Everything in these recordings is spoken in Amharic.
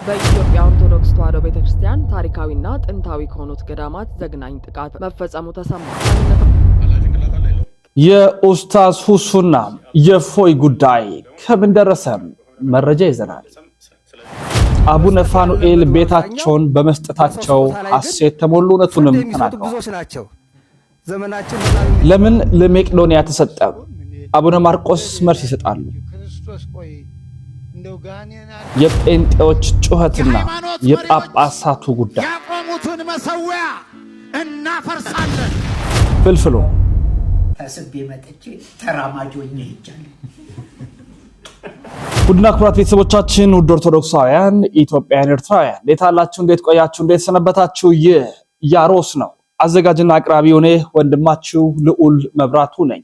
በኢትዮጵያ ኦርቶዶክስ ተዋሕዶ ቤተክርስቲያን ታሪካዊና ጥንታዊ ከሆኑት ገዳማት ዘግናኝ ጥቃት መፈጸሙ ተሰማ። የኡስታዝ ሁሱና የፎይ ጉዳይ ከምን ደረሰ? መረጃ ይዘናል። አቡነ ፋኑኤል ቤታቸውን በመስጠታቸው ሐሴት ተሞሉ። እውነቱንም ተናግረዋል። ለምን ለመቄዶንያ ተሰጠ? አቡነ ማርቆስ መልስ ይሰጣሉ። የጴንጤዎች ጩኸትና የጳጳሳቱ ጉዳይ ያቆሙትን መሰዊያ እናፈርሳለን። ፍልፍሉ ተስቤ መጥቼ ተራማጅ ሆኜ ሄጃለሁ። ውድና ክቡራት ቤተሰቦቻችን፣ ውድ ኦርቶዶክሳውያን ኢትዮጵያውያን፣ ኤርትራውያን እንዴት አላችሁ? እንዴት ቆያችሁ? እንዴት ሰነበታችሁ? ይህ ያሮስ ነው። አዘጋጅና አቅራቢው እኔ ወንድማችሁ ልዑል መብራቱ ነኝ።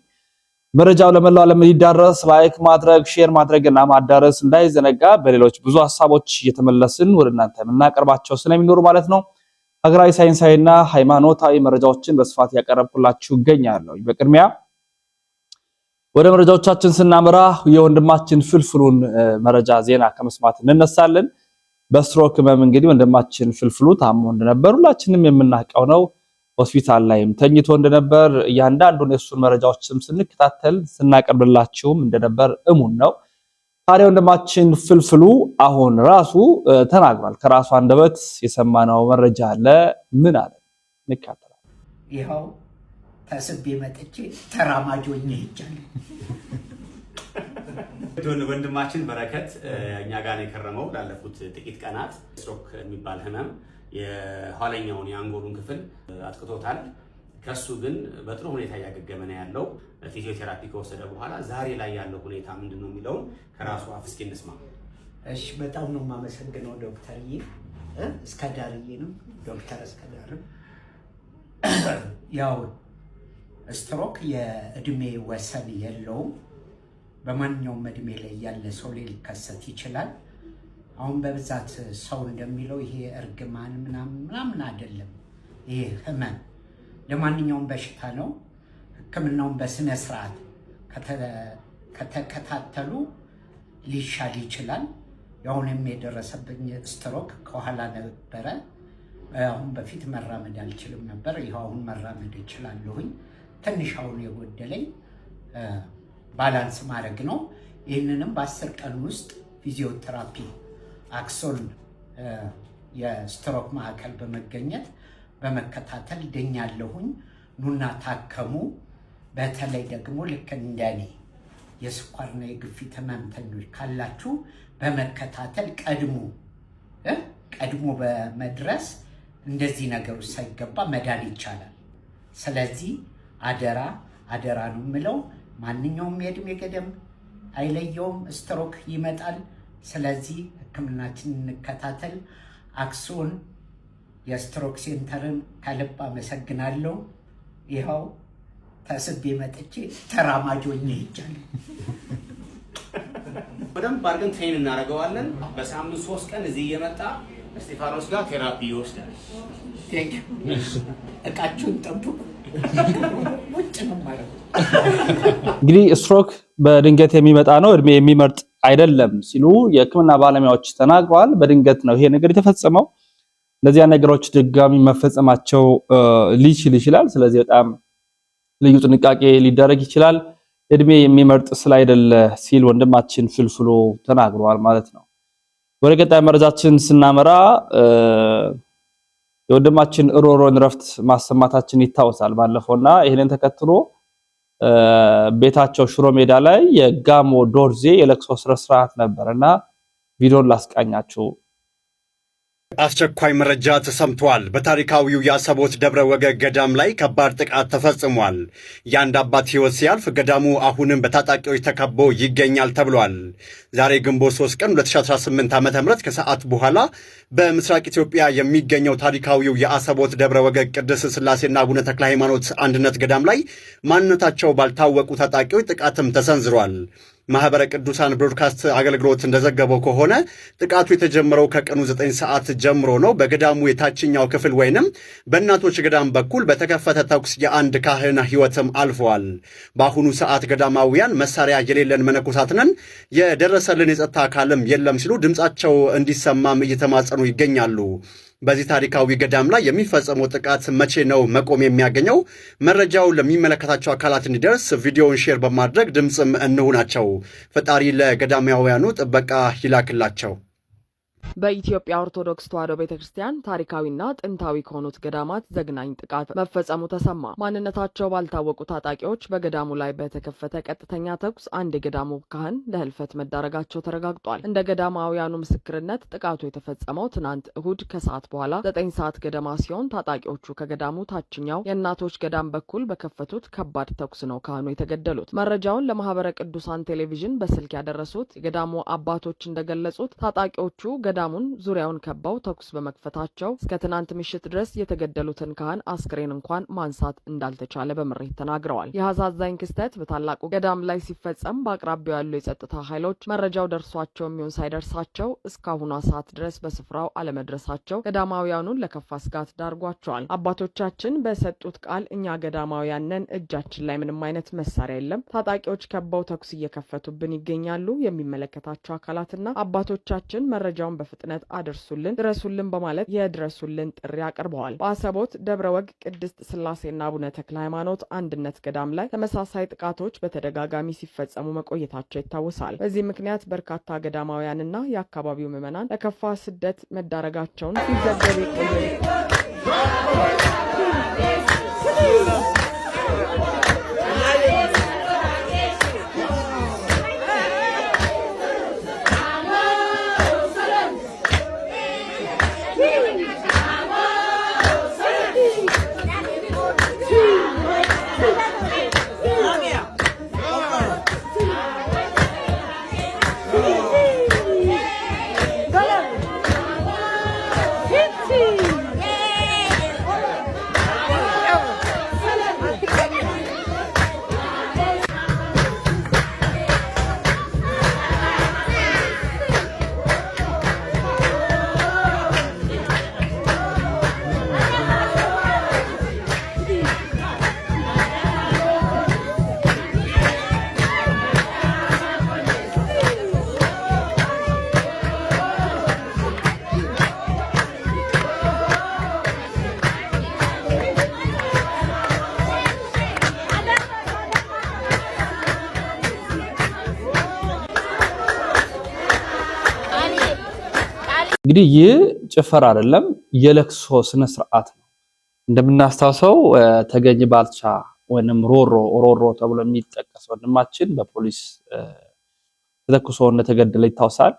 መረጃው ለመላው ዓለም እንዲዳረስ ላይክ ማድረግ፣ ሼር ማድረግና ማዳረስ እንዳይዘነጋ። በሌሎች ብዙ ሐሳቦች እየተመለስን ወደ እናንተ የምናቀርባቸው ስለሚኖሩ ማለት ነው ሀገራዊ፣ ሳይንሳዊና ሃይማኖታዊ መረጃዎችን በስፋት ያቀርብኩላችሁ እገኛለሁ። በቅድሚያ ወደ መረጃዎቻችን ስናመራ የወንድማችን ፍልፍሉን መረጃ ዜና ከመስማት እንነሳለን። በስትሮክ ህመም እንግዲህ ወንድማችን ፍልፍሉ ታሞ እንደነበር ሁላችንም የምናውቀው ነው። ሆስፒታል ላይም ተኝቶ እንደነበር እያንዳንዱን የሱን መረጃዎችም ስንከታተል ስናቀርብላችሁም እንደነበር እሙን ነው። ታዲያ ወንድማችን ፍልፍሉ አሁን ራሱ ተናግሯል። ከራሱ አንደበት የሰማነው መረጃ አለ። ምን አለ? እንከታተላለን። ይኸው ተስቤ መጥቼ ተራማጅ ሆኜ ሄጃለሁ። ወንድማችን በረከት እኛ ጋር ነው የከረመው ላለፉት ጥቂት ቀናት። ስትሮክ የሚባል ህመም የኋለኛውን የአንጎሉን ክፍል አጥቅቶታል። ከሱ ግን በጥሩ ሁኔታ እያገገመ ነው ያለው። ፊዚዮቴራፒ ከወሰደ በኋላ ዛሬ ላይ ያለው ሁኔታ ምንድነው የሚለውን ከራሱ አፍ እስኪ እንስማ። እሺ፣ በጣም ነው የማመሰግነው ዶክተርዬ። እስከዳርዬ ነው ዶክተር እስከዳር። ያው ስትሮክ የእድሜ ወሰን የለውም። በማንኛውም እድሜ ላይ ያለ ሰው ላይ ሊከሰት ይችላል። አሁን በብዛት ሰው እንደሚለው ይሄ እርግማን ምናምን አይደለም። ይሄ ህመም ለማንኛውም በሽታ ነው። ሕክምናውን በስነ ስርዓት ከተከታተሉ ሊሻል ይችላል። አሁንም የደረሰብኝ ስትሮክ ከኋላ ነበረ። አሁን በፊት መራመድ አልችልም ነበር። ይሄው አሁን መራመድ እችላለሁኝ። ትንሽ አሁን የጎደለኝ ባላንስ ማድረግ ነው። ይህንንም በ10 ቀን ውስጥ ፊዚዮቴራፒ አክሶን የስትሮክ ማዕከል በመገኘት በመከታተል ድኛለሁኝ። ኑና ታከሙ። በተለይ ደግሞ ልክ እንደኔ የስኳርና የግፊት ህመምተኞች ካላችሁ በመከታተል ቀድሞ በመድረስ እንደዚህ ነገሮች ሳይገባ መዳን ይቻላል። ስለዚህ አደራ ነው የምለው። ማንኛውም የእድሜ ገደም አይለየውም፣ ስትሮክ ይመጣል። ስለዚህ ህክምናችንን እንከታተል። አክሶን የስትሮክ ሴንተርን ከልብ አመሰግናለሁ። ይኸው ተስቤ መጥቼ ተራማጅ ሆኜ ሄጃለሁ። በደንብ አድርገን ትሬን እናደርገዋለን። በሳምንት 3 ቀን እዚህ እየመጣ እስጢፋኖስ ጋር ቴራፒ ይወስዳል። ቴንክ ዩ። እቃችሁን ጠብቁ። ውጭ ነው ማለት ነው። እንግዲህ ስትሮክ በድንገት የሚመጣ ነው፣ እድሜ የሚመርጥ አይደለም ሲሉ የህክምና ባለሙያዎች ተናግረዋል። በድንገት ነው ይሄ ነገር የተፈጸመው። እነዚያ ነገሮች ድጋሚ መፈጸማቸው ሊችል ይችላል። ስለዚህ በጣም ልዩ ጥንቃቄ ሊደረግ ይችላል። እድሜ የሚመርጥ ስላይደለ ሲል ወንድማችን ፍልፍሉ ተናግረዋል ማለት ነው። ወደ ቀጣይ መረጃችን ስናመራ የወንድማችን ሮሮን ረፍት ማሰማታችን ይታወሳል ባለፈውና ይሄንን ተከትሎ ቤታቸው ሽሮ ሜዳ ላይ የጋሞ ዶርዜ የለቅሶ ስርዓት ነበርና ቪዲዮን ላስቃኛችሁ። አስቸኳይ መረጃ ተሰምቷል። በታሪካዊው የአሰቦት ደብረ ወገግ ገዳም ላይ ከባድ ጥቃት ተፈጽሟል። የአንድ አባት ሕይወት ሲያልፍ ገዳሙ አሁንም በታጣቂዎች ተከቦ ይገኛል ተብሏል። ዛሬ ግንቦት 3 ቀን 2018 ዓ.ም ከሰዓት በኋላ በምስራቅ ኢትዮጵያ የሚገኘው ታሪካዊው የአሰቦት ደብረ ወገግ ቅድስት ሥላሴና አቡነ ተክለ ሃይማኖት አንድነት ገዳም ላይ ማንነታቸው ባልታወቁ ታጣቂዎች ጥቃትም ተሰንዝሯል። ማህበረ ቅዱሳን ብሮድካስት አገልግሎት እንደዘገበው ከሆነ ጥቃቱ የተጀመረው ከቀኑ 9 ሰዓት ጀምሮ ነው። በገዳሙ የታችኛው ክፍል ወይንም በእናቶች ገዳም በኩል በተከፈተ ተኩስ የአንድ ካህን ሕይወትም አልፈዋል። በአሁኑ ሰዓት ገዳማውያን መሳሪያ የሌለን መነኮሳት ነን፣ የደረሰልን የጸጥታ አካልም የለም ሲሉ ድምጻቸው እንዲሰማም እየተማጸኑ ይገኛሉ። በዚህ ታሪካዊ ገዳም ላይ የሚፈጸመው ጥቃት መቼ ነው መቆም የሚያገኘው? መረጃው ለሚመለከታቸው አካላት እንዲደርስ ቪዲዮውን ሼር በማድረግ ድምፅም እንሁናቸው። ፈጣሪ ለገዳማውያኑ ጥበቃ ይላክላቸው። በኢትዮጵያ ኦርቶዶክስ ተዋሕዶ ቤተክርስቲያን ታሪካዊና ጥንታዊ ከሆኑት ገዳማት ዘግናኝ ጥቃት መፈጸሙ ተሰማ። ማንነታቸው ባልታወቁ ታጣቂዎች በገዳሙ ላይ በተከፈተ ቀጥተኛ ተኩስ አንድ የገዳሙ ካህን ለህልፈት መዳረጋቸው ተረጋግጧል። እንደ ገዳማውያኑ ምስክርነት ጥቃቱ የተፈጸመው ትናንት እሁድ ከሰዓት በኋላ 9 ሰዓት ገደማ ሲሆን ታጣቂዎቹ ከገዳሙ ታችኛው የእናቶች ገዳም በኩል በከፈቱት ከባድ ተኩስ ነው ካህኑ የተገደሉት። መረጃውን ለማህበረ ቅዱሳን ቴሌቪዥን በስልክ ያደረሱት የገዳሙ አባቶች እንደገለጹት ታጣቂዎቹ ገዳሙን ዙሪያውን ከበው ተኩስ በመክፈታቸው እስከ ትናንት ምሽት ድረስ የተገደሉትን ካህን አስክሬን እንኳን ማንሳት እንዳልተቻለ በምሬት ተናግረዋል። የአሳዛኝ ክስተት በታላቁ ገዳም ላይ ሲፈጸም በአቅራቢያው ያሉ የጸጥታ ኃይሎች መረጃው ደርሷቸው የሚሆን ሳይደርሳቸው እስካሁኗ ሰዓት ድረስ በስፍራው አለመድረሳቸው ገዳማውያኑን ለከፋ ስጋት ዳርጓቸዋል። አባቶቻችን በሰጡት ቃል እኛ ገዳማውያን ነን፣ እጃችን ላይ ምንም አይነት መሳሪያ የለም፣ ታጣቂዎች ከበው ተኩስ እየከፈቱብን ይገኛሉ። የሚመለከታቸው አካላትና አባቶቻችን መረጃውን በፍጥነት አድርሱልን፣ ድረሱልን በማለት የድረሱልን ጥሪ አቅርበዋል። በአሰቦት ደብረ ወግ ቅድስት ስላሴና አቡነ ተክለ ሃይማኖት አንድነት ገዳም ላይ ተመሳሳይ ጥቃቶች በተደጋጋሚ ሲፈጸሙ መቆየታቸው ይታወሳል። በዚህ ምክንያት በርካታ ገዳማውያንና የአካባቢው ምዕመናን ለከፋ ስደት መዳረጋቸውን ሲዘገብ የቆየ እንግዲህ ይህ ጭፈራ አይደለም፣ የለቅሶ ስነ ስርዓት ነው። እንደምናስታውሰው ተገኝ ባልቻ ወይንም ሮሮ ተብሎ የሚጠቀስ ወንድማችን በፖሊስ ተተኩሶ እንደተገደለ ይታወሳል።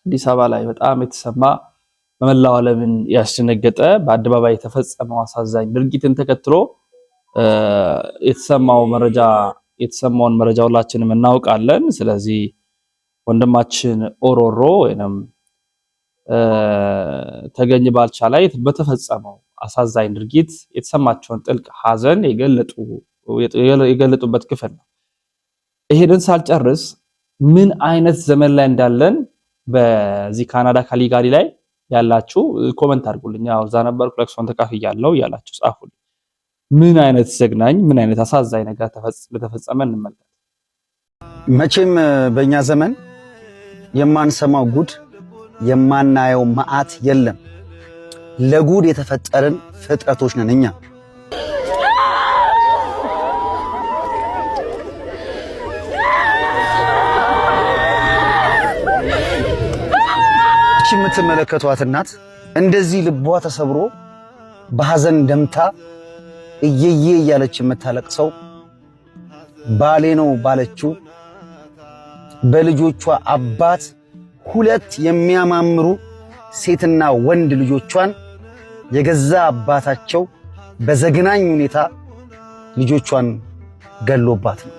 አዲስ አበባ ላይ በጣም የተሰማ በመላው ዓለምን ያስደነገጠ በአደባባይ የተፈጸመው አሳዛኝ ድርጊትን ተከትሎ የተሰማውን መረጃ ሁላችንም እናውቃለን። ስለዚህ ወንድማችን ኦሮሮ ወይንም ተገኝ ባልቻ ላይ በተፈጸመው አሳዛኝ ድርጊት የተሰማቸውን ጥልቅ ሐዘን የገለጡበት ክፍል ነው። ይሄንን ሳልጨርስ ምን አይነት ዘመን ላይ እንዳለን በዚህ ካናዳ ካሊጋሪ ላይ ያላችሁ ኮሜንት አድርጉልኝ። ያው እዛ ነበርኩ ለቅሶን ተካፍያለሁ ያላችሁ ጻፉልኝ። ምን አይነት ዘግናኝ ምን አይነት አሳዛኝ ነገር ተፈጸመ እንመልከት። መቼም በእኛ ዘመን የማንሰማው ጉድ የማናየው መዓት የለም። ለጉድ የተፈጠርን ፍጥረቶች ነን እኛ። እቺ የምትመለከቷት እናት እንደዚህ ልቧ ተሰብሮ በሐዘን ደምታ እየየ እያለች የምታለቅሰው ባሌ ነው ባለችው በልጆቿ አባት ሁለት የሚያማምሩ ሴትና ወንድ ልጆቿን የገዛ አባታቸው በዘግናኝ ሁኔታ ልጆቿን ገሎባት ነው።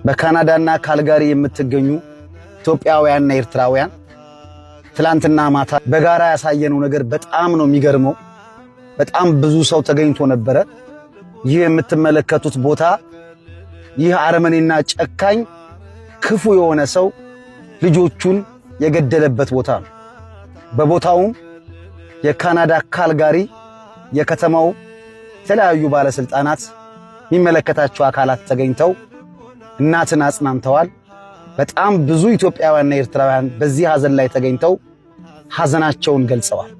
በካናዳና ካልጋሪ የምትገኙ ኢትዮጵያውያንና ኤርትራውያን ትላንትና ማታ በጋራ ያሳየነው ነገር በጣም ነው የሚገርመው። በጣም ብዙ ሰው ተገኝቶ ነበረ። ይህ የምትመለከቱት ቦታ ይህ አረመኔና ጨካኝ ክፉ የሆነ ሰው ልጆቹን የገደለበት ቦታ ነው። በቦታውም የካናዳ ካልጋሪ የከተማው የተለያዩ ባለስልጣናት የሚመለከታቸው አካላት ተገኝተው እናትን አጽናንተዋል። በጣም ብዙ ኢትዮጵያውያንና ኤርትራውያን በዚህ ሐዘን ላይ ተገኝተው ሐዘናቸውን ገልጸዋል።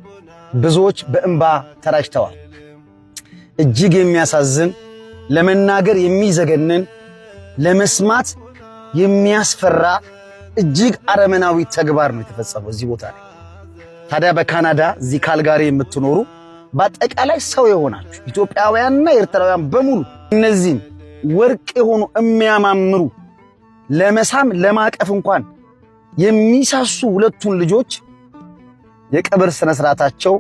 ብዙዎች በእንባ ተራጭተዋል። እጅግ የሚያሳዝን ለመናገር የሚዘገንን ለመስማት የሚያስፈራ እጅግ አረመናዊ ተግባር ነው የተፈጸመው እዚህ ቦታ ላይ። ታዲያ በካናዳ እዚህ ካልጋሪ የምትኖሩ በአጠቃላይ ሰው የሆናችሁ ኢትዮጵያውያንና ኤርትራውያን በሙሉ እነዚህም ወርቅ የሆኑ የሚያማምሩ ለመሳም ለማቀፍ እንኳን የሚሳሱ ሁለቱን ልጆች የቀብር ስነ ስርዓታቸው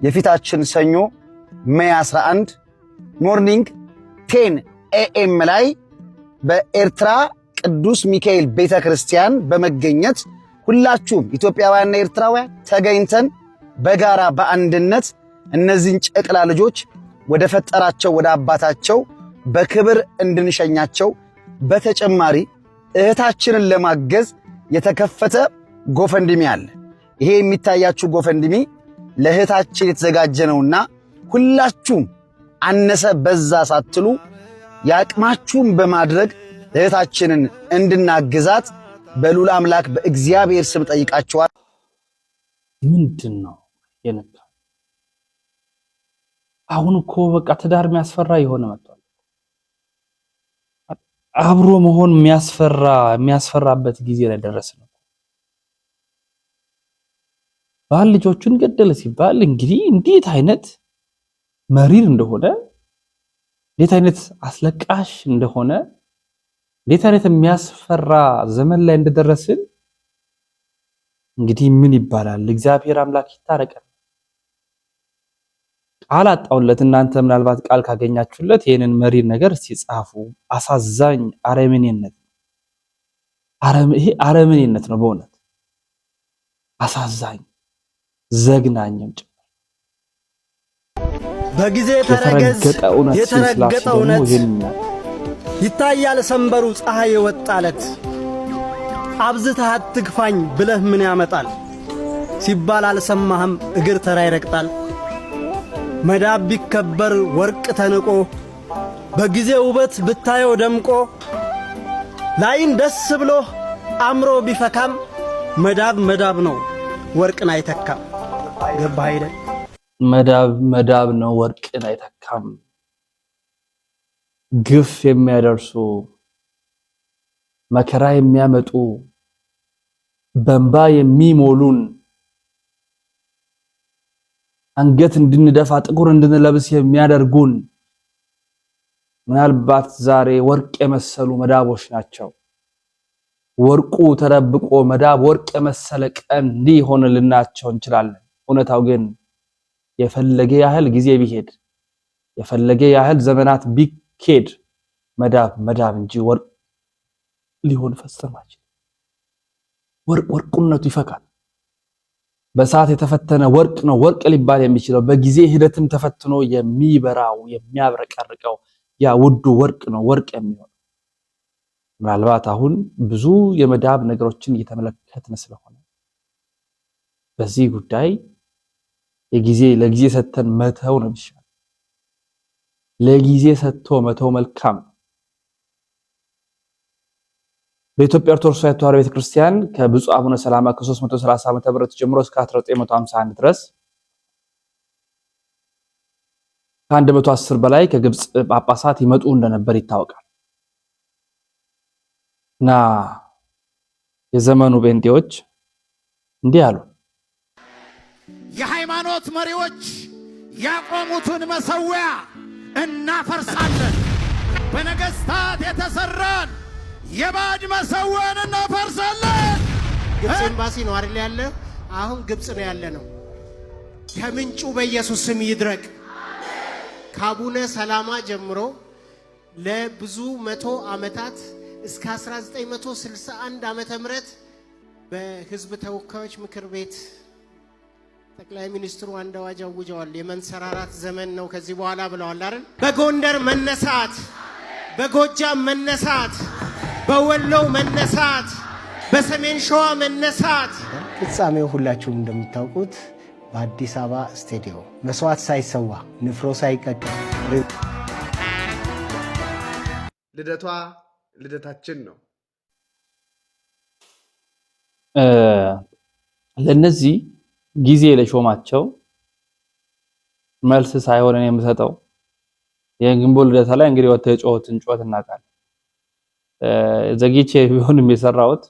የፊታችን ሰኞ ሜይ 11 ሞርኒንግ 10 AM ላይ በኤርትራ ቅዱስ ሚካኤል ቤተክርስቲያን በመገኘት ሁላችሁም ኢትዮጵያውያንና ኤርትራውያን ተገኝተን በጋራ በአንድነት እነዚህን ጨቅላ ልጆች ወደ ፈጠራቸው ወደ አባታቸው በክብር እንድንሸኛቸው፣ በተጨማሪ እህታችንን ለማገዝ የተከፈተ ጎፈንድሚ አለ። ይሄ የሚታያችሁ ጎፈንድሚ ለእህታችን የተዘጋጀ ነውና ሁላችሁም አነሰ በዛ ሳትሉ ያቅማችሁን በማድረግ እህታችንን እንድናግዛት በሉል አምላክ በእግዚአብሔር ስም ጠይቃችኋል። ምንድነው የነካ? አሁን እኮ በቃ ትዳር የሚያስፈራ የሆነ መጥቷል። አብሮ መሆን የሚያስፈራበት ጊዜ ላይ ደረስን። ባል ልጆቹን ገደለ ሲባል እንግዲህ እንዴት አይነት መሪር እንደሆነ፣ እንዴት አይነት አስለቃሽ እንደሆነ፣ እንዴት አይነት የሚያስፈራ ዘመን ላይ እንደደረስን እንግዲህ ምን ይባላል? እግዚአብሔር አምላክ ይታረቀን። ቃል አጣውለት። እናንተ ምናልባት ቃል ካገኛችሁለት ይሄንን መሪር ነገር ሲጻፉ። አሳዛኝ አረመኔነት፣ ይሄ አረመኔነት ነው በእውነት አሳዛኝ ዘግናኝም ጭምር። በጊዜ ተረገዝ የተረገጠ እውነት ይታያል ሰንበሩ ፀሐይ የወጣለት። አብዝተህ አትግፋኝ ብለህ ምን ያመጣል ሲባል አልሰማህም እግር ተራ ይረግጣል። መዳብ ቢከበር ወርቅ ተንቆ በጊዜ ውበት ብታየው ደምቆ ላይን ደስ ብሎ አምሮ ቢፈካም መዳብ ነው ወርቅን አይተካም። ገባህ አይደል? መዳብ ነው ወርቅን አይተካም። ግፍ የሚያደርሱ መከራ የሚያመጡ በእንባ የሚሞሉን አንገት እንድንደፋ ጥቁር እንድንለብስ የሚያደርጉን ምናልባት ዛሬ ወርቅ የመሰሉ መዳቦች ናቸው። ወርቁ ተደብቆ መዳብ ወርቅ የመሰለ ቀን ሊሆንልናቸው እንችላለን። እውነታው ግን የፈለገ ያህል ጊዜ ቢሄድ የፈለገ ያህል ዘመናት ቢኬድ መዳብ እንጂ ወርቅ ሊሆን ፈጽማች። ወርቁነቱ ይፈካል። በሰዓት የተፈተነ ወርቅ ነው ወርቅ ሊባል የሚችለው። በጊዜ ሂደትም ተፈትኖ የሚበራው የሚያብረቀርቀው ያ ውዱ ወርቅ ነው ወርቅ የሚሆነው። ምናልባት አሁን ብዙ የመዳብ ነገሮችን እየተመለከትን ስለሆነ በዚህ ጉዳይ ለጊዜ ሰጥተን መተው ነው የሚሻለው። ለጊዜ ሰጥቶ መተው መልካም ነው። በኢትዮጵያ ኦርቶዶክስ ተዋሕዶ ቤተክርስቲያን ከብፁዕ አቡነ ሰላማ ከ330 ዓመተ ምህረት ጀምሮ እስከ 1951 ድረስ ከ110 በላይ ከግብጽ ጳጳሳት ይመጡ እንደነበር ይታወቃል። እና የዘመኑ ቤንቴዎች እንዲህ አሉ። የሃይማኖት መሪዎች ያቆሙትን መሰዊያ እናፈርሳለን፣ በነገስታት የተሰራን የባዕድ መሰዊያን እናፈርሳለን። ግብጽ ኤምባሲ ነው አይደል ያለ? አሁን ግብጽ ነው ያለ ነው። ከምንጩ በኢየሱስ ስም ይድረቅ። ከአቡነ ሰላማ ጀምሮ ለብዙ መቶ ዓመታት እስከ 1961 ዓመተ ምህረት በህዝብ ተወካዮች ምክር ቤት ጠቅላይ ሚኒስትሩ አንድ አዋጅ አውጀዋል። የመንሰራራት ዘመን ነው ከዚህ በኋላ ብለዋል አይደል? በጎንደር መነሳት፣ በጎጃም መነሳት፣ በወሎ መነሳት፣ በሰሜን ሸዋ መነሳት። ፍጻሜው ሁላችሁም እንደምታውቁት በአዲስ አበባ ስቴዲየም መስዋዕት ሳይሰዋ ንፍሮ ሳይቀቀል ልደቷ ልደታችን ነው። ለነዚህ ጊዜ ለሾማቸው መልስ ሳይሆን የምሰጠው የግንቦት ልደታ ላይ እንግዲህ ወጥተህ የጮህትን ጩኸት እናውቃለን። ዘግይቼ ቢሆንም የሰራሁት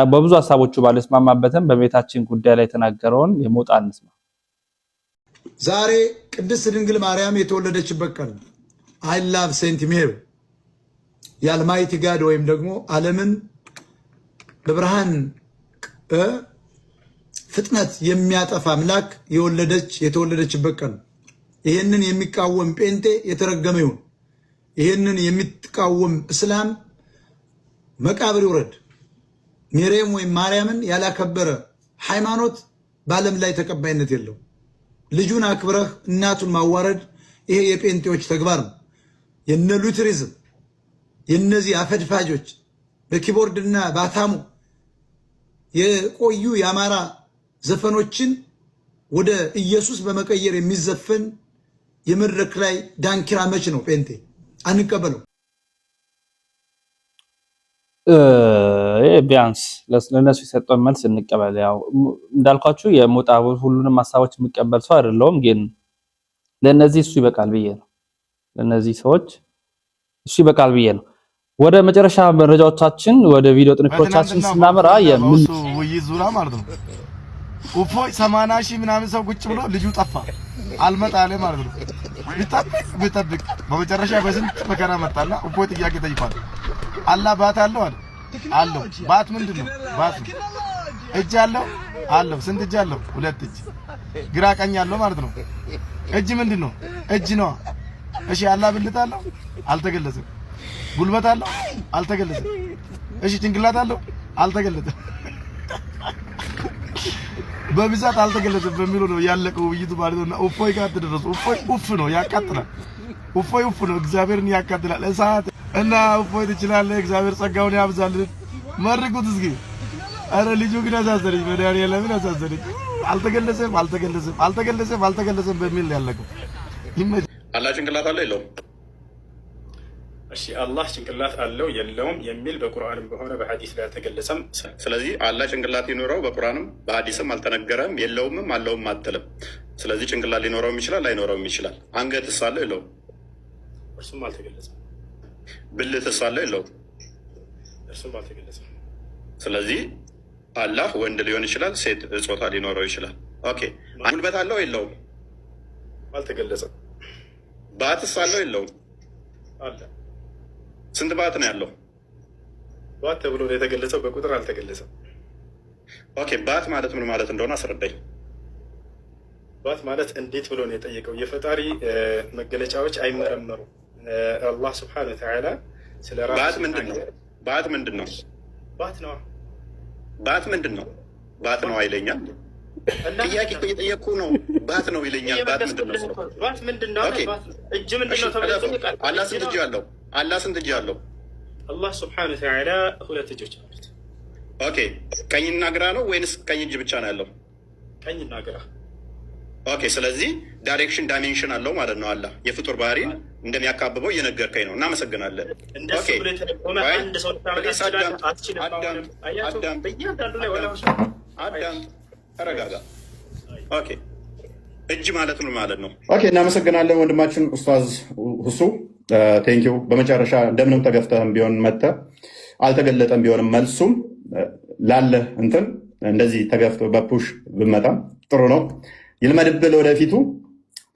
በብዙ ሀሳቦቹ ባልስማማበትም በቤታችን ጉዳይ ላይ የተናገረውን የሞጣ እንስማ። ዛሬ ቅድስት ድንግል ማርያም የተወለደችበት ቀን ነው። አይ ላቭ ሴንት ሜሪ የአልማይቲ ጋድ ወይም ደግሞ ዓለምን በብርሃን ፍጥነት የሚያጠፋ አምላክ የተወለደችበት ቀን ነው። ይህንን የሚቃወም ጴንጤ የተረገመ ይሁን። ይህንን የሚቃወም እስላም መቃብር ይውረድ። ሜሪያም ወይም ማርያምን ያላከበረ ሃይማኖት በዓለም ላይ ተቀባይነት የለው። ልጁን አክብረህ እናቱን ማዋረድ ይሄ የጴንጤዎች ተግባር ነው። የነ ሉትሪዝም የነዚህ አፈድፋጆች በኪቦርድና ባታሙ የቆዩ የአማራ ዘፈኖችን ወደ ኢየሱስ በመቀየር የሚዘፈን የመድረክ ላይ ዳንኪራ መች ነው? ጴንጤ አንቀበለው። ቢያንስ ለነሱ የሰጠውን መልስ እንቀበል። ያው እንዳልኳችሁ የሞጣ ሁሉንም ሐሳቦች የሚቀበል ሰው አይደለሁም፣ ግን ለነዚህ እሱ ይበቃል ብዬ ነው። ለነዚህ ሰዎች እሱ ይበቃል ብዬ ነው። ወደ መጨረሻ መረጃዎቻችን ወደ ቪዲዮ ጥንቅሮቻችን ስናመራ ውይይት ዙራ ማለት ነው። እፎይ 80 ሺህ ምናምን ሰው ቁጭ ብሎ ልጁ ጠፋ አልመጣለ ማለት ነው። ቢጠብቅ በመጨረሻ በስንት መከራ መጣና እፎይ ጥያቄ ጠይቋል። አላህ ባት አለው አለው። ባት ምንድነው? ባት እጅ አለው። ስንት እጅ አለው? 2 እጅ፣ ግራ ቀኝ አለው ማለት ነው። እጅ ምንድነው? እጅ ነው። እሺ አላህ ብልት አለው? አልተገለጸም። ጉልበት አለው? አልተገለጸም። እሺ ጭንቅላት አለው? አልተገለጸም። በብዛት አልተገለጸም በሚለው ነው ያለቀው ውይይቱ ማለት ነውና እፎይ ጋር ተደረሱ። እፎይ ኡፍ ነው፣ ያቃጥላል። እፎይ ኡፍ ነው፣ እግዚአብሔርን ያቃጥላል። እሳት እና እፎይ ትችላለህ፣ እግዚአብሔር ጸጋውን ያብዛልን። መርቁት እስኪ። አረ ልጁ ግን አሳዘነኝ፣ መድኃኒዓለምን አሳዘነኝ። አልተገለጸም በሚል ያለቀው። አላህ ጭንቅላት አለው የለውም? እሺ አላህ ጭንቅላት አለው የለውም የሚል በቁርአንም በሆነ በሐዲስ ላይ አልተገለጸም። ስለዚህ አላህ ጭንቅላት ሊኖረው በቁርአንም በሐዲስም አልተነገረም። የለውምም አለውም አትልም። ስለዚህ ጭንቅላት ሊኖረውም ይችላል ላይኖረውም ይችላል። አንገትስ አለው የለውም? እርሱም አልተገለጸም። ብልትስ አለው የለውም? እርሱም አልተገለጸም። ስለዚህ አላህ ወንድ ሊሆን ይችላል፣ ሴት ጾታ ሊኖረው ይችላል። ኦኬ ጉልበት አለው የለውም? አልተገለጸም። ባትስ አለው የለውም? አለ። ስንት ባት ነው ያለው? ባት ተብሎ የተገለጸው በቁጥር አልተገለጸም። ኦኬ ባት ማለት ምን ማለት እንደሆነ አስረዳኝ። ባት ማለት እንዴት ብሎ ነው የጠየቀው? የፈጣሪ መገለጫዎች አይመረመሩ። አላህ ስብሐነሁ ወተዓላ ስለ ራሱ ባት ምንድን ነው? ባት ምንድን ነው? ባት ነው። ባት ምንድን ነው? ባት ነው አይለኛል። ጥያቄ እኮ እየጠየቅኩ ነው። ባት ነው ይለኛል። ባት ምንድን ነው? ባት ምንድን ነው? እጅ ምንድን ነው ተብሎ ይጠይቃል። አላህ ስንት እጅ አለው? አላህ ስንት እጅ አለው? አላህ ስብሐነሁ ወተዓላ 2 እጆች አሉት። ኦኬ ቀኝና ግራ ነው ወይንስ ቀኝ እጅ ብቻ ነው ያለው? ቀኝና ግራ። ኦኬ ስለዚህ ዳይሬክሽን ዳይሜንሽን አለው ማለት ነው። አላህ የፍጡር ባህሪን እንደሚያካብበው እየነገርከኝ ነው። እናመሰግናለን። እንደሱ ብሎ የተደጎመ አንድ ሰው ተረጋጋ። ኦኬ እጅ ማለት ምን ማለት ነው? ኦኬ እናመሰግናለን ወንድማችን ኡስታዝ ሁሱ ቴንኪው። በመጨረሻ እንደምንም ተገፍተህም ቢሆን መጥተህ አልተገለጠም ቢሆንም መልሱም ላለ እንትን እንደዚህ ተገፍቶ በፑሽ ብመጣም ጥሩ ነው። ይልመድብህ ወደፊቱ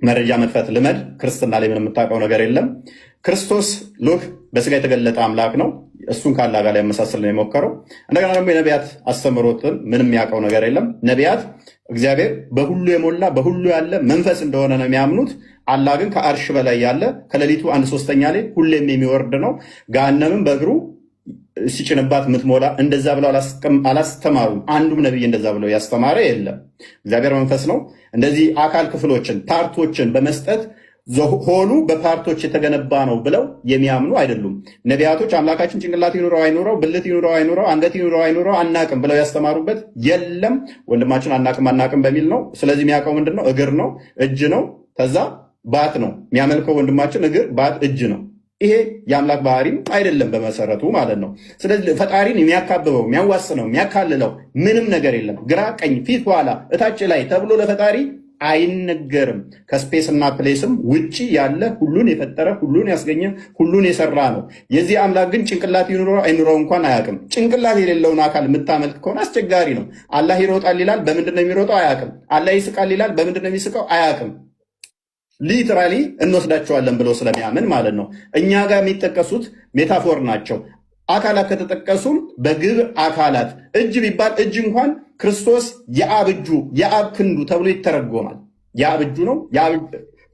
መረጃ መክፈት ልመድ። ክርስትና ላይ ምንም የምታውቀው ነገር የለም። ክርስቶስ ሉህ በስጋ የተገለጠ አምላክ ነው። እሱን ካላ ጋር ሊያመሳስል ነው የሞከረው። እንደገና ደግሞ የነቢያት አስተምህሮትን ምንም የሚያውቀው ነገር የለም። ነቢያት እግዚአብሔር በሁሉ የሞላ በሁሉ ያለ መንፈስ እንደሆነ ነው የሚያምኑት። አላህ ግን ከአርሽ በላይ ያለ ከሌሊቱ 1/3 ላይ ሁሌም የሚወርድ ነው። ገሃነምም በእግሩ ሲጭንባት የምትሞላ እንደዛ ብለው አላስተማሩም። አንዱም ነቢይ እንደዛ ብለው ያስተማረ የለም። እግዚአብሔር መንፈስ ነው። እንደዚህ አካል ክፍሎችን ፓርቶችን በመስጠት ሆኑ በፓርቶች የተገነባ ነው ብለው የሚያምኑ አይደሉም። ነቢያቶች አምላካችን ጭንቅላት ይኑረው አይኑረው፣ ብልት ይኑረው አይኑረው፣ አንገት ይኑረው አይኑረው አናቅም ብለው ያስተማሩበት የለም። ወንድማችን አናቅም በሚል ነው። ስለዚህ የሚያውቀው ምንድን ነው? እግር ነው፣ እጅ ነው፣ ከዛ ባት ነው የሚያመልከው ወንድማችን። እግር፣ ባት፣ እጅ ነው። ይሄ የአምላክ ባህሪም አይደለም በመሰረቱ ማለት ነው። ስለዚህ ፈጣሪን የሚያካብበው የሚያዋስነው የሚያካልለው ምንም ነገር የለም። ግራ ቀኝ፣ ፊት ኋላ፣ እታች ላይ ተብሎ ለፈጣሪ አይነገርም። ከስፔስ እና ፕሌስም ውጪ ያለ ሁሉን የፈጠረ ሁሉን ያስገኘ ሁሉን የሰራ ነው። የዚህ አምላክ ግን ጭንቅላት ይኑረው አይኑረው እንኳን አያውቅም። ጭንቅላት የሌለውን አካል የምታመልክ ከሆነ አስቸጋሪ ነው። አላህ ይሮጣል ይላል፣ በምንድን ነው የሚሮጠው? አያውቅም። አላህ ይስቃል ይላል፣ በምንድን ነው የሚስቀው? አያውቅም። ሊትራሊ እንወስዳቸዋለን ብሎ ስለሚያምን ማለት ነው። እኛ ጋር የሚጠቀሱት ሜታፎር ናቸው። አካላት ከተጠቀሱም በግብር አካላት እጅ ቢባል እጅ እንኳን ክርስቶስ የአብ እጁ የአብ ክንዱ ተብሎ ይተረጎማል። የአብ እጁ ነው የአብ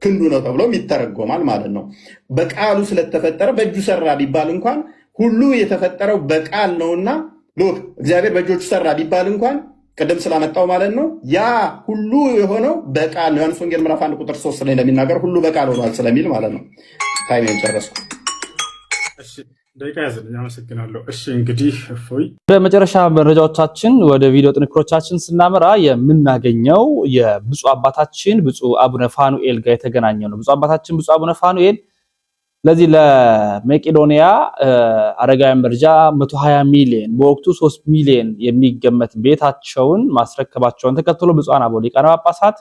ክንዱ ነው ተብሎም ይተረጎማል ማለት ነው። በቃሉ ስለተፈጠረ በእጁ ሰራ ቢባል እንኳን ሁሉ የተፈጠረው በቃል ነውና ሎክ እግዚአብሔር በእጆቹ ሰራ ቢባል እንኳን ቅድም ስላመጣው ማለት ነው ያ ሁሉ የሆነው በቃል ነው። ዮሐንስ ወንጌል ምዕራፍ 1 ቁጥር 3 ላይ እንደሚናገር ሁሉ በቃል ሆኗል ስለሚል ማለት ነው። ታይሜን ጨረስኩ። እሺ ደቂቃ ያዘልኝ። አመሰግናለሁ። እሺ እንግዲህ እፎይ በመጨረሻ መረጃዎቻችን ወደ ቪዲዮ ጥንክሮቻችን ስናመራ የምናገኘው የብፁዕ አባታችን ብፁዕ አቡነ ፋኑኤል ጋር የተገናኘው ነው። ብፁዕ አባታችን ብፁዕ አቡነ ፋኑኤል ለዚህ ለመቄዶንያ አረጋውያን መርጃ 120 ሚሊዮን በወቅቱ 3 ሚሊዮን የሚገመት ቤታቸውን ማስረከባቸውን ተከትሎ ብፁዓን አበው ሊቃነ ጳጳሳት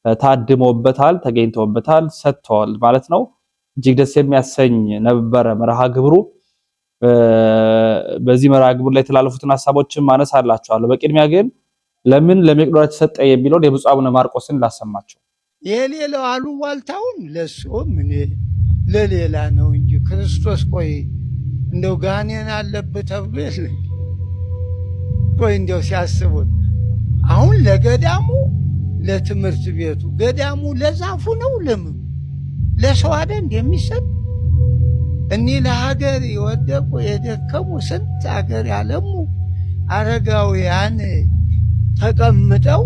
ታድመውበታል፣ ተገኝተውበታል፣ ሰጥተዋል ማለት ነው። እጅግ ደስ የሚያሰኝ ነበረ መርሃ ግብሩ። በዚህ መርሃ ግብር ላይ የተላለፉትን ሐሳቦችን ማነሳላችኋለሁ። በቅድሚያ ግን ለምን ለመቄዶንያ ተሰጠ የሚለውን የብፁዕ አቡነ ማርቆስን ላሰማቸው። የሌላው አሉባልታውን ለሱ ምን ለሌላ ነው እንጂ ክርስቶስ ቆይ እንደው ጋኔን አለበት ተብሎ የለ። ቆይ እንደው ሲያስቡት አሁን ለገዳሙ ለትምህርት ቤቱ ገዳሙ ለዛፉ ነው ለምን ለሰው አይደል እንደሚሰጥ እኒህ ለሀገር የወደቁ የደከሙ ስንት ሀገር ያለሙ አረጋውያን ተቀምጠው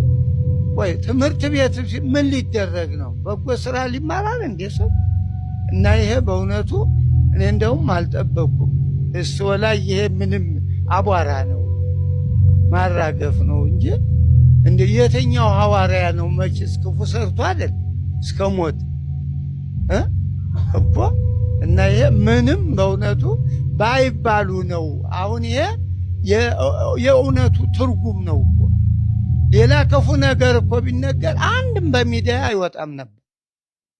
ወይ ትምህርት ቤት ምን ሊደረግ ነው? በጎ ስራ ሊማራል እንዴ ሰው? እና ይሄ በእውነቱ እኔ እንደውም አልጠበቅኩም። እሱ ላይ ይሄ ምንም አቧራ ነው ማራገፍ ነው እንጂ እንደ የትኛው ሐዋርያ ነው መችስ ክፉ ሰርቶ አይደል እስከ ሞት እኮ። እና ይሄ ምንም በእውነቱ ባይባሉ ነው። አሁን ይሄ የእውነቱ ትርጉም ነው እኮ። ሌላ ክፉ ነገር እኮ ቢነገር አንድም በሚዲያ አይወጣም ነበር፣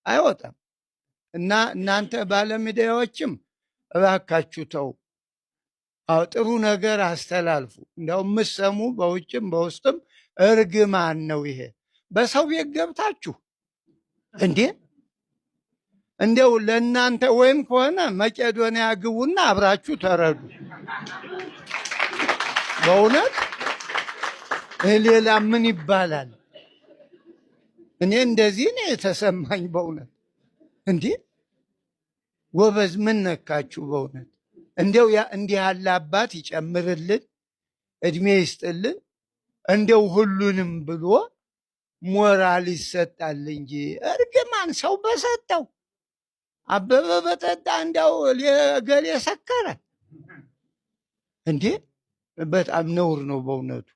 አይወጣም። እና እናንተ ባለሚዲያዎችም እባካችሁ ተው፣ አዎ ጥሩ ነገር አስተላልፉ። እንደው የምትሰሙ በውጭም በውስጥም እርግማን ነው ይሄ። በሰው ቤት ገብታችሁ እንዴ እንደው ለእናንተ ወይም ከሆነ መቄዶንያ ግቡና አብራችሁ ተረዱ። በእውነት ሌላ ምን ይባላል? እኔ እንደዚህ ነው የተሰማኝ በእውነት። እንዴ ወበዝ ምን ነካችሁ በእውነት? እንደው እንዲህ ያለ አባት ይጨምርልን፣ እድሜ ይስጥልን። እንደው ሁሉንም ብሎ ሞራል ይሰጣል እንጂ እርግማን ሰው በሰጠው አበበ በጠጣ እንደው ገሌ ሰከረ እንዴ! በጣም ነውር ነው በእውነቱ።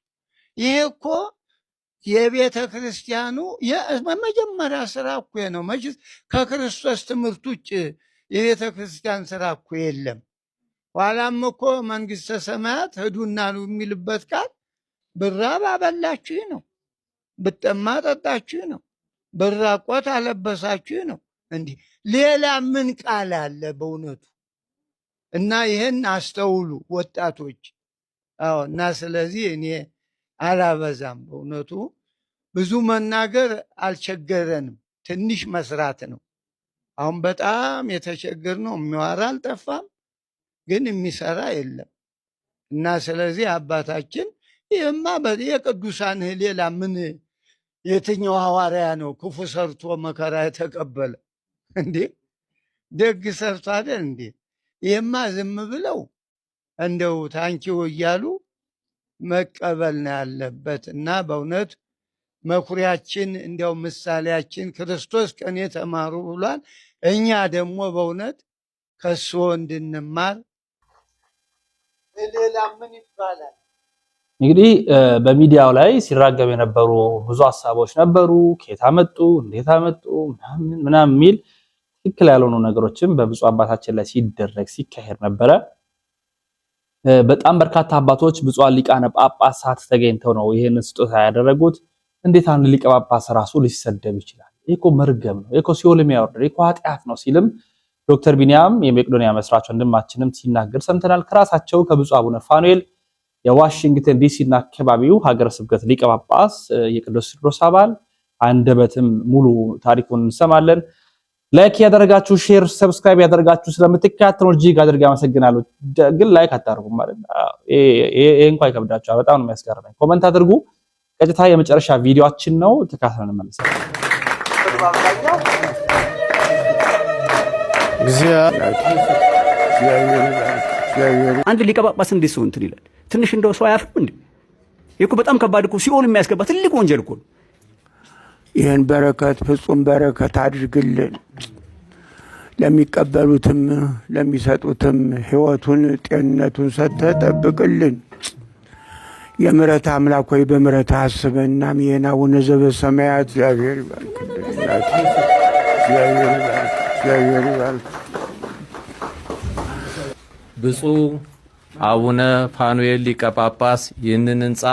ይሄ እኮ የቤተ ክርስቲያኑ የመጀመሪያ ስራ እኮ ነው። መቼስ ከክርስቶስ ትምህርት ውጭ የቤተ ክርስቲያን ስራ እኮ የለም። ኋላም እኮ መንግስተ ሰማያት ሂዱና ነው የሚልበት ቃል ብራብ አበላችሁ ነው፣ ብጠማ ጠጣችሁ ነው፣ ብራቆት አለበሳችሁ ነው። እንዲህ ሌላ ምን ቃል አለ በእውነቱ? እና ይህን አስተውሉ ወጣቶች። አዎ። እና ስለዚህ እኔ አላበዛም በእውነቱ። ብዙ መናገር አልቸገረንም፣ ትንሽ መስራት ነው። አሁን በጣም የተቸገርነው የሚዋራ አልጠፋም፣ ግን የሚሰራ የለም። እና ስለዚህ አባታችን ይህማ የቅዱሳን ሌላ ምን የትኛው ሐዋርያ ነው ክፉ ሰርቶ መከራ የተቀበለ እንዴ? ደግ ሰርቶ አይደል እንዴ? ይህማ ዝም ብለው እንደው ታንኪው እያሉ መቀበል ነው ያለበት። እና በእውነት መኩሪያችን እንዲያው ምሳሌያችን ክርስቶስ ከኔ ተማሩ ብሏል። እኛ ደግሞ በእውነት ከሱ እንድንማር ሌላ ምን ይባላል? እንግዲህ በሚዲያው ላይ ሲራገብ የነበሩ ብዙ ሐሳቦች ነበሩ። ከየት አመጡ፣ እንዴት አመጡ ምናምን የሚል ትክክል ያልሆኑ ነገሮችን በብፁዕ አባታችን ላይ ሲደረግ ሲካሄድ ነበረ። በጣም በርካታ አባቶች ብፁዓን ሊቃነ ጳጳሳት ተገኝተው ነው ይሄንን ስጦታ ያደረጉት። እንዴት አንድ ሊቀ ጳጳስ ራሱ ሊሰደብ ይችላል? ይሄ እኮ መርገም ነው፣ ይሄ እኮ ሲኦል የሚያወርድ፣ ይሄ እኮ ኃጢአት ነው ሲልም ዶክተር ቢኒያም የመቄዶንያ መስራች ወንድማችንም ሲናገር ሰምተናል። ከራሳቸው ከብፁዕ አቡነ ፋኑኤል የዋሽንግተን ዲሲ እና አካባቢው ሀገረ ስብከት ሊቀ ጳጳስ የቅዱስ ሲኖዶስ አባል አንደበትም ሙሉ ታሪኩን እንሰማለን። ላይክ ያደረጋችሁ ሼር ሰብስክራይብ ያደረጋችሁ ስለምትከታተሉ እጅግ አድርጌ አመሰግናለሁ። ግን ላይክ አታርጉም ማለት ይሄ እንኳን ይከብዳችኋል። በጣም ነው የሚያስገርመኝ። ኮሜንት አድርጉ። ቀጥታ የመጨረሻ ቪዲዮአችን ነው፣ ተከታተልን እንመለሳለን። አንድ ሊቀ ጳጳስ እንዴት ሰው እንትን ይላል? ትንሽ እንደው ሰው አያፍርም እንዴ? ይሄ እኮ በጣም ከባድ እኮ ሲኦል የሚያስገባ ትልቅ ወንጀል እኮ ነው። ይህን በረከት ፍጹም በረከት አድርግልን። ለሚቀበሉትም ለሚሰጡትም ሕይወቱን ጤንነቱን ሰጥተህ ጠብቅልን። የምሕረት አምላክ ሆይ በምሕረት አስበን። አሜን። አቡነ ዘበሰማያት እግዚአብሔር ይባርክልን። እግዚአብሔር ይባርክ። ብፁዕ አቡነ ፋኑኤል ሊቀ ጳጳስ ይህንን ሕንፃ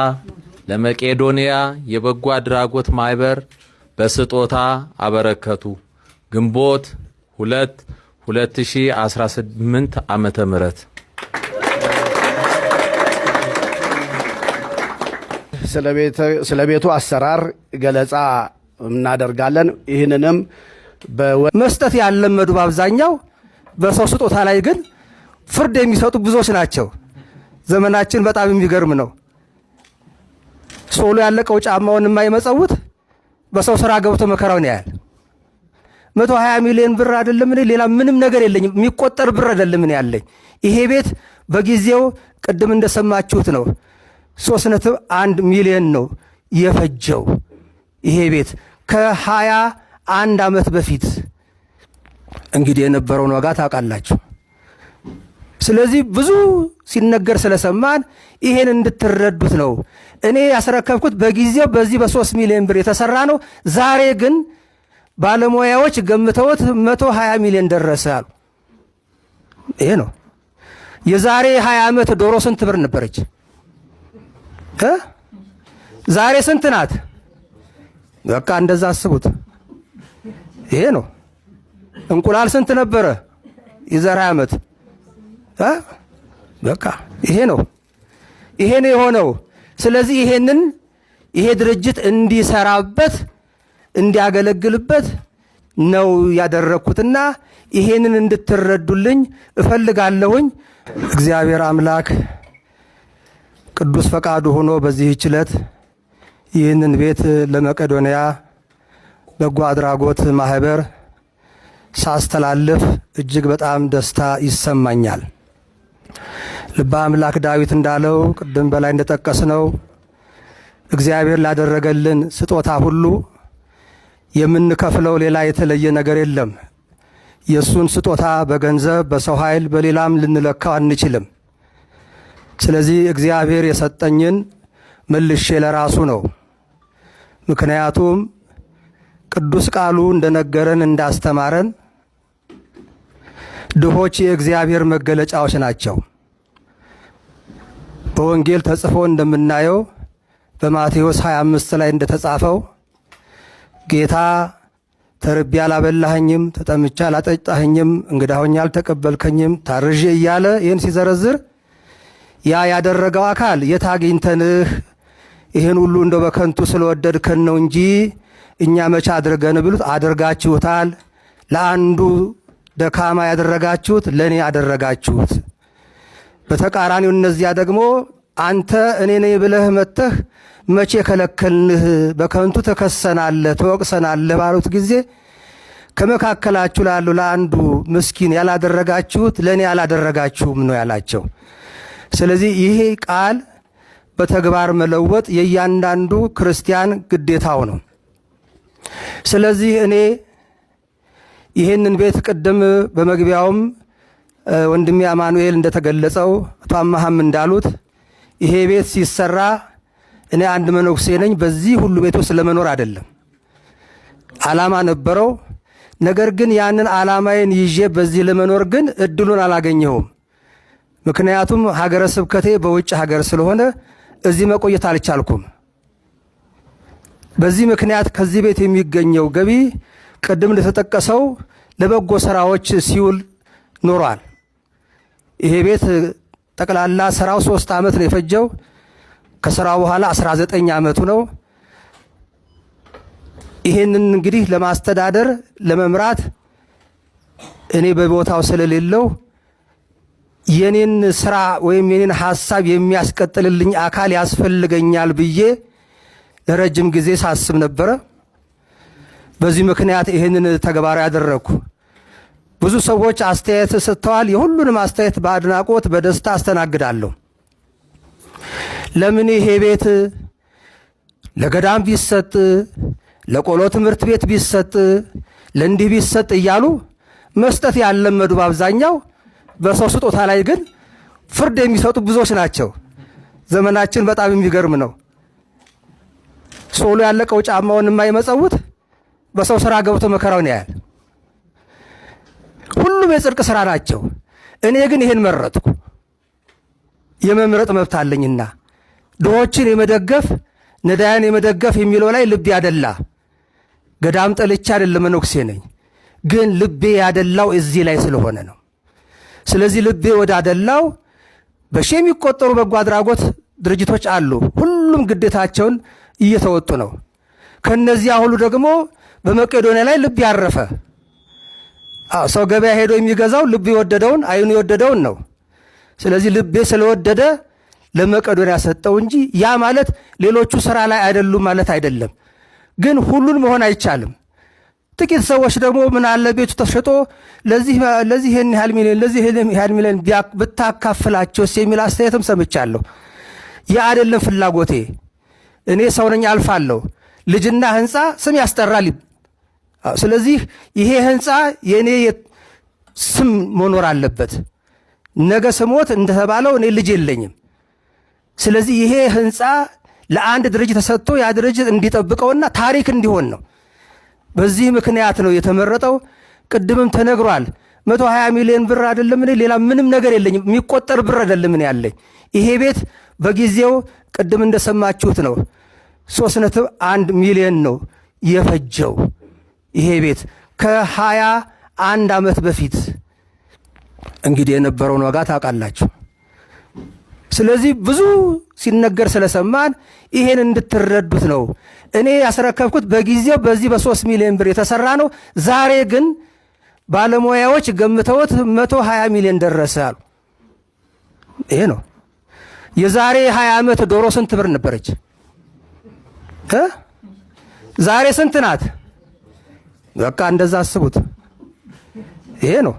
ለመቄዶንያ የበጎ አድራጎት ማህበር በስጦታ አበረከቱ። ግንቦት 2 2018 ዓመተ ምህረት ስለ ቤቱ አሰራር ገለጻ እናደርጋለን። ይህንንም መስጠት ያለመዱ በአብዛኛው በሰው ስጦታ ላይ ግን ፍርድ የሚሰጡ ብዙዎች ናቸው። ዘመናችን በጣም የሚገርም ነው። ሶሎ ያለቀው ጫማውን የማይመጸውት በሰው ስራ ገብቶ መከራውን ያያል። 120 ሚሊዮን ብር አይደለም እኔ ሌላ ምንም ነገር የለኝም፣ የሚቆጠር ብር አይደለም እኔ ያለኝ። ይሄ ቤት በጊዜው ቅድም እንደሰማችሁት ነው 3.1 ሚሊዮን ነው የፈጀው። ይሄ ቤት ከ21 ዓመት በፊት እንግዲህ የነበረውን ዋጋ ታውቃላችሁ። ስለዚህ ብዙ ሲነገር ስለሰማን ይሄን እንድትረዱት ነው። እኔ ያስረከብኩት በጊዜው በዚህ በ3 ሚሊዮን ብር የተሰራ ነው። ዛሬ ግን ባለሙያዎች ገምተውት 120 ሚሊዮን ደረሰ አሉ። ይሄ ነው። የዛሬ 20 ዓመት ዶሮ ስንት ብር ነበረች? ዛሬ ስንት ናት? በቃ እንደዛ አስቡት። ይሄ ነው። እንቁላል ስንት ነበረ የዛሬ 20 ዓመት? በቃ ይሄ ነው። ይሄ ነው የሆነው። ስለዚህ ይሄ ድርጅት እንዲሰራበት እንዲያገለግልበት ነው ያደረኩትና ይሄንን እንድትረዱልኝ እፈልጋለሁኝ። እግዚአብሔር አምላክ ቅዱስ ፈቃዱ ሆኖ በዚህ ዕለት ይህንን ቤት ለመቄዶንያ በጎ አድራጎት ማህበር ሳስተላልፍ እጅግ በጣም ደስታ ይሰማኛል። ልበ አምላክ ዳዊት እንዳለው ቅድም በላይ እንደጠቀስነው እግዚአብሔር ላደረገልን ስጦታ ሁሉ የምንከፍለው ሌላ የተለየ ነገር የለም። የሱን ስጦታ በገንዘብ በሰው ኃይል በሌላም ልንለካው አንችልም። ስለዚህ እግዚአብሔር የሰጠኝን መልሼ ለራሱ ነው። ምክንያቱም ቅዱስ ቃሉ እንደነገረን እንዳስተማረን ድሆች የእግዚአብሔር መገለጫዎች ናቸው። በወንጌል ተጽፎ እንደምናየው በማቴዎስ 25 ላይ እንደተጻፈው ጌታ ተርቤ አላበላኸኝም፣ ተጠምቼ አላጠጣኸኝም፣ እንግዳ ሆኜ አልተቀበልከኝም፣ ታርዤ እያለ ይህን ሲዘረዝር ያ ያደረገው አካል የት አግኝተንህ ይህን ሁሉ እንደው በከንቱ ስለወደድከን ነው እንጂ እኛ መቼ አድርገን ብሉት አድርጋችሁታል። ለአንዱ ደካማ ያደረጋችሁት ለእኔ ያደረጋችሁት። በተቃራኒው እነዚያ ደግሞ አንተ እኔ ነኝ ብለህ መጥተህ መቼ ከለከልንህ፣ በከንቱ ተከሰናለህ፣ ተወቅሰናለህ ባሉት ጊዜ ከመካከላችሁ ላሉ ለአንዱ ምስኪን ያላደረጋችሁት ለእኔ ያላደረጋችሁም ነው ያላቸው። ስለዚህ ይሄ ቃል በተግባር መለወጥ የእያንዳንዱ ክርስቲያን ግዴታው ነው። ስለዚህ እኔ ይህንን ቤት ቅድም በመግቢያውም ወንድሜ አማኑኤል እንደተገለጸው አቶ አማሃም እንዳሉት ይሄ ቤት ሲሰራ እኔ አንድ መነኩሴ ነኝ። በዚህ ሁሉ ቤት ውስጥ ለመኖር አይደለም፣ ዓላማ ነበረው። ነገር ግን ያንን ዓላማዬን ይዤ በዚህ ለመኖር ግን እድሉን አላገኘሁም። ምክንያቱም ሀገረ ስብከቴ በውጭ ሀገር ስለሆነ እዚህ መቆየት አልቻልኩም። በዚህ ምክንያት ከዚህ ቤት የሚገኘው ገቢ ቅድም እንደተጠቀሰው ለበጎ ስራዎች ሲውል ኖሯል። ይሄ ቤት ጠቅላላ ስራው 3 ዓመት ነው የፈጀው። ከስራው በኋላ 19 ዓመቱ ነው። ይሄንን እንግዲህ ለማስተዳደር ለመምራት እኔ በቦታው ስለሌለው የኔን ስራ ወይም የኔን ሐሳብ የሚያስቀጥልልኝ አካል ያስፈልገኛል ብዬ ለረጅም ጊዜ ሳስብ ነበረ። በዚህ ምክንያት ይሄንን ተግባራዊ ያደረኩ። ብዙ ሰዎች አስተያየት ሰጥተዋል። የሁሉንም አስተያየት በአድናቆት በደስታ አስተናግዳለሁ። ለምን ይሄ ቤት ለገዳም ቢሰጥ፣ ለቆሎ ትምህርት ቤት ቢሰጥ፣ ለእንዲህ ቢሰጥ እያሉ መስጠት ያለመዱ በአብዛኛው በሰው ስጦታ ላይ ግን ፍርድ የሚሰጡ ብዙዎች ናቸው። ዘመናችን በጣም የሚገርም ነው። ሶሎ ያለቀው ጫማውን የማይመጸውት በሰው ስራ ገብቶ መከራውን ያያል። ሁሉም የጽድቅ ስራ ናቸው። እኔ ግን ይሄን መረጥኩ። የመምረጥ መብት አለኝና ድሆችን የመደገፍ ነዳያን የመደገፍ የሚለው ላይ ልቤ ያደላ። ገዳም ጠልቼ አይደለም፣ መነኩሴ ነኝ። ግን ልቤ ያደላው እዚህ ላይ ስለሆነ ነው። ስለዚህ ልቤ ወዳደላው በሺ የሚቆጠሩ በጎ አድራጎት ድርጅቶች አሉ። ሁሉም ግዴታቸውን እየተወጡ ነው። ከነዚያ ሁሉ ደግሞ በመቄዶንያ ላይ ልብ ያረፈ ሰው ገበያ ሄዶ የሚገዛው ልብ የወደደውን አይኑ የወደደውን ነው። ስለዚህ ልቤ ስለወደደ ለመቄዶንያ ሰጠው እንጂ ያ ማለት ሌሎቹ ስራ ላይ አይደሉም ማለት አይደለም። ግን ሁሉን መሆን አይቻልም። ጥቂት ሰዎች ደግሞ ምን አለ ቤቱ ተሸጦ ለዚህ ይሄን ያህል ሚሊዮን ለዚህ ይሄን ያህል ሚሊዮን ብታካፍላቸውስ የሚል አስተያየትም ሰምቻለሁ። ያ አይደለም ፍላጎቴ። እኔ ሰው ነኝ፣ አልፋለሁ። ልጅና ህንፃ ስም ያስጠራል። ስለዚህ ይሄ ህንፃ የኔ ስም መኖር አለበት። ነገ ስሞት እንደተባለው እኔ ልጅ የለኝም። ስለዚህ ይሄ ህንፃ ለአንድ ድርጅት ተሰጥቶ ያ ድርጅት እንዲጠብቀውና ታሪክ እንዲሆን ነው። በዚህ ምክንያት ነው የተመረጠው። ቅድምም ተነግሯል። 120 ሚሊዮን ብር አይደለም እኔ ሌላ ምንም ነገር የለኝም። የሚቆጠር ብር አይደለም እኔ ያለኝ። ይሄ ቤት በጊዜው ቅድም እንደሰማችሁት ነው 3.1 ሚሊዮን ነው የፈጀው። ይሄ ቤት ከ21 ዓመት በፊት እንግዲህ የነበረውን ዋጋ ታውቃላችሁ። ስለዚህ ብዙ ሲነገር ስለሰማን ይሄን እንድትረዱት ነው። እኔ ያስረከብኩት በጊዜው በዚህ በ3 ሚሊዮን ብር የተሰራ ነው። ዛሬ ግን ባለሙያዎች ገምተውት 120 ሚሊዮን ደረሰ አሉ። ይሄ ነው። የዛሬ 20 ዓመት ዶሮ ስንት ብር ነበረች? ዛሬ ስንት ናት? በቃ እንደዛ አስቡት። ይሄ ነው።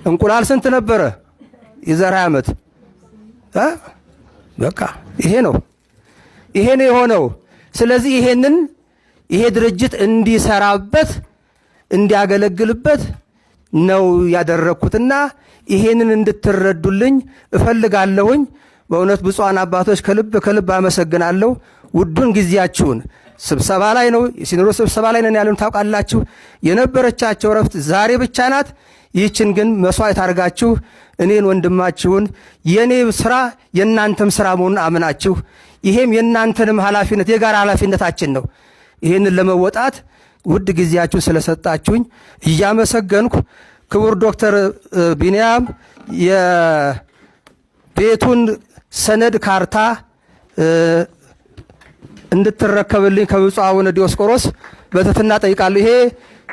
እንቁላል ስንት ነበረ የዛሬ 20 ዓመት? በቃ ይሄ ነው። ይሄ ነው የሆነው። ስለዚህ ይሄ ድርጅት እንዲሰራበት እንዲያገለግልበት ነው ያደረኩትና ይሄንን እንድትረዱልኝ እፈልጋለሁኝ። በእውነት ብፁዓን አባቶች ከልብ አመሰግናለሁ። ውዱን ጊዜያችሁን ስብሰባ ላይ ነው፣ የሲኖዶስ ስብሰባ ላይ ነን ያሉን ታውቃላችሁ። የነበረቻቸው ረፍት ዛሬ ብቻ ናት። ይህችን ግን መስዋዕት አድርጋችሁ እኔን ወንድማችሁን የኔ ስራ የናንተም ስራ መሆኑን አምናችሁ ይሄም የናንተንም ኃላፊነት የጋራ ኃላፊነታችን ነው። ይሄንን ለመወጣት ውድ ጊዜያችሁን ስለሰጣችሁኝ እያመሰገንኩ ክቡር ዶክተር ቢንያም የቤቱን ሰነድ ካርታ እንድትረከብልኝ ከብፁዕ አቡነ ዲዮስቆሮስ በትህትና ጠይቃለሁ። ይሄ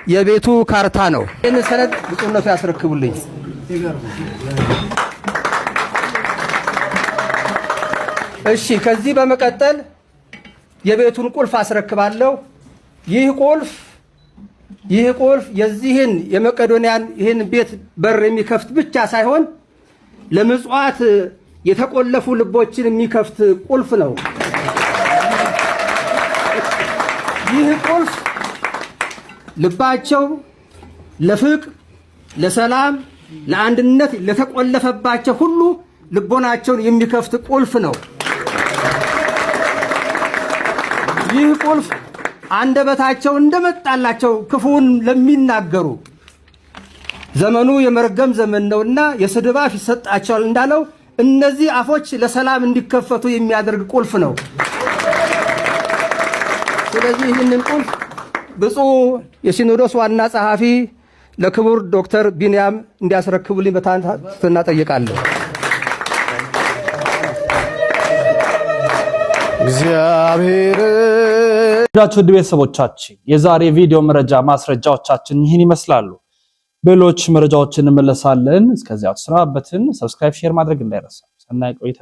የቤቱ ካርታ ነው። ይህንን ሰነድ ብፁዕነቱ ያስረክቡልኝ። እሺ፣ ከዚህ በመቀጠል የቤቱን ቁልፍ አስረክባለሁ። ይህ ቁልፍ የዚህን የመቄዶንያን ይህን ቤት በር የሚከፍት ብቻ ሳይሆን ለምጽዋት የተቆለፉ ልቦችን የሚከፍት ቁልፍ ነው። ይህ ቁልፍ ልባቸው ለፍቅር፣ ለሰላም፣ ለአንድነት ለተቆለፈባቸው ሁሉ ልቦናቸውን የሚከፍት ቁልፍ ነው። ይህ ቁልፍ አንደበታቸው እንደመጣላቸው ክፉን ለሚናገሩ ዘመኑ የመርገም ዘመን ነውና የስድብ አፍ ይሰጣቸዋል እንዳለው እነዚህ አፎች ለሰላም እንዲከፈቱ የሚያደርግ ቁልፍ ነው። ስለዚህ ይህንን ቁልፍ ብፁዕ የሲኖዶስ ዋና ጸሐፊ ለክቡር ዶክተር ቢንያም እንዲያስረክቡልኝ በትህትና ጠይቃለሁ። እግዚአብሔር ውድ ቤተሰቦቻችን የዛሬ ቪዲዮ መረጃ ማስረጃዎቻችን ይህን ይመስላሉ። በሌሎች መረጃዎችን እንመለሳለን። እስከዚያው ተሰናበትን። ሰብስክራይብ፣ ሼር ማድረግ እንዳይረሳ። ሰናይ ቆይታ።